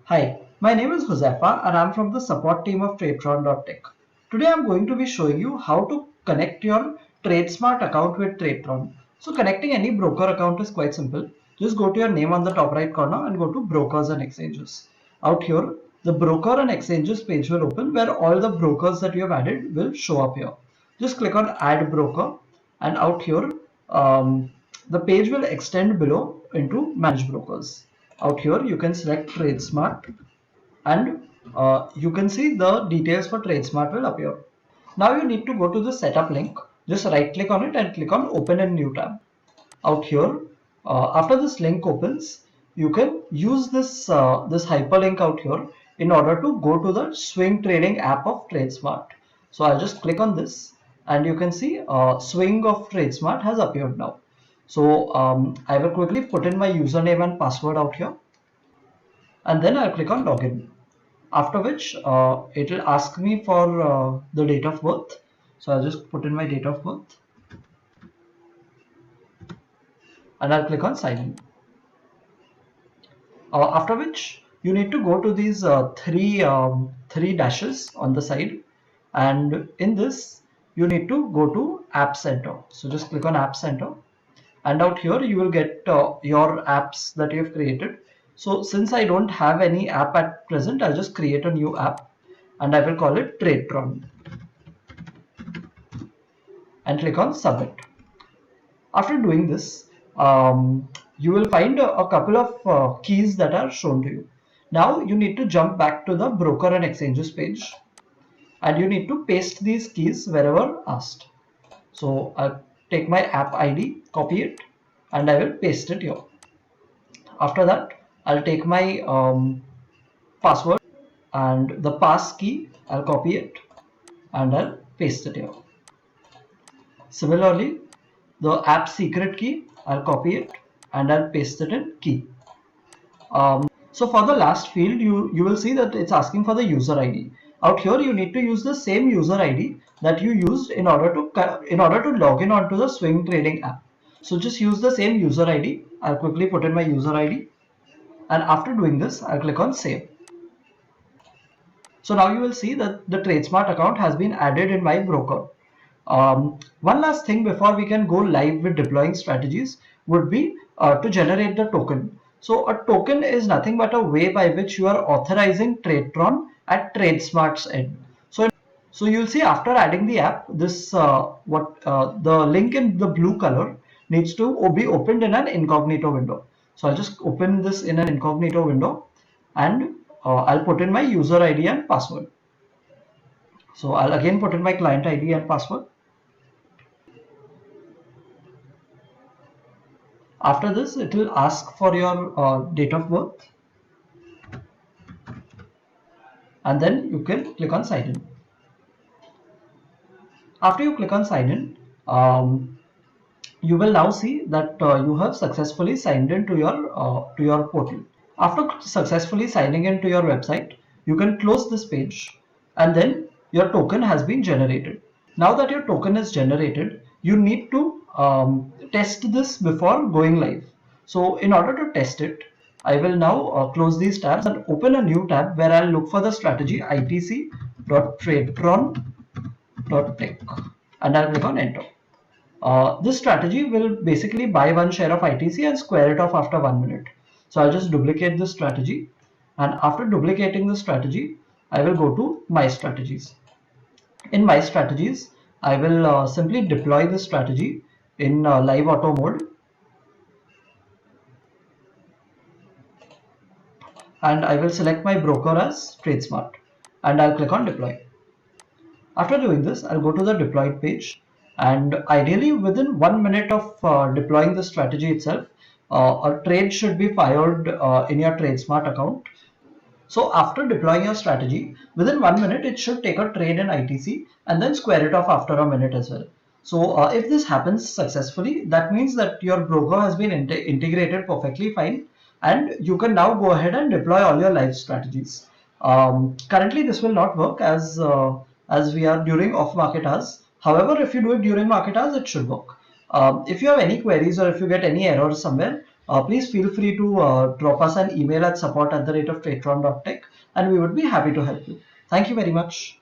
Hi, my name is Josefa and I'm from the support team of TradeTron.tech. Today I'm going to be showing you how to connect your TradeSmart account with TradeTron. So connecting any broker account is quite simple. Just go to your name on the top right corner and go to brokers and exchanges. Out here, the broker and exchanges page will open where all the brokers that you have added will show up here. Just click on add broker and out here the page will extend below into manage brokers. Out here you can select TradeSmart and you can see the details for TradeSmart will appear. Now you need to go to the setup link. Just right click on it and click on open a new tab. Out here, after this link opens, you can use this hyperlink out here in order to go to the swing trading app of TradeSmart. So I'll just click on this and you can see swing of TradeSmart has appeared now. So I will quickly put in my username and password out here and then I'll click on login. After which it will ask me for the date of birth. So I'll just put in my date of birth and I'll click on sign in. After which you need to go to these three dashes on the side, and in this you need to go to App Center. So just click on App Center, and out here you will get your apps that you have created. So since I don't have any app at present, I'll just create a new app, and I will call it TradeTron, and click on Submit. After doing this, you will find a couple of keys that are shown to you. Now you need to jump back to the broker and exchanges page and you need to paste these keys wherever asked. So I'll take my app ID, copy it, and I will paste it here. After that, I'll take my password and the pass key, I'll copy it and I'll paste it here. Similarly, the app secret key, I'll copy it and I'll paste it in key. So for the last field, you will see that it's asking for the user ID. Out here, you need to use the same user ID that you used in order to log in onto the swing trading app. So just use the same user ID. I'll quickly put in my user ID, and after doing this, I'll click on save. So now you will see that the TradeSmart account has been added in my broker. One last thing before we can go live with deploying strategies would be to generate the token. So a token is nothing but a way by which you are authorizing TradeTron at TradeSmart's end. So you'll see after adding the app, this the link in the blue color needs to be opened in an incognito window. So I'll just open this in an incognito window and I'll put in my user ID and password. So I'll again put in my client ID and password. After this, it will ask for your date of birth and then you can click on sign in. After you click on sign in, you will now see that you have successfully signed in to your portal. After successfully signing in to your website, you can close this page and then your token has been generated. Now that your token is generated, you need to test this before going live. So in order to test it, I will now close these tabs and open a new tab where I'll look for the strategy itc.tradetron.tech and I'll click on enter. This strategy will basically buy one share of ITC and square it off after 1 minute. So I'll just duplicate this strategy, and after duplicating the strategy, I will go to my strategies. In my strategies, I will simply deploy this strategy in live auto mode, and I will select my broker as TradeSmart and I'll click on deploy. After doing this, I'll go to the deployed page, and ideally within 1 minute of deploying the strategy itself, a trade should be fired in your TradeSmart account. So after deploying your strategy, within 1 minute, it should take a trade in ITC and then square it off after a minute as well. So if this happens successfully, that means that your broker has been integrated perfectly fine, and you can now go ahead and deploy all your live strategies. Currently, this will not work as we are during off market hours. However, if you do it during market hours, it should work. If you have any queries or if you get any errors somewhere, please feel free to drop us an email at support@tradetron.tech, and we would be happy to help you. Thank you very much.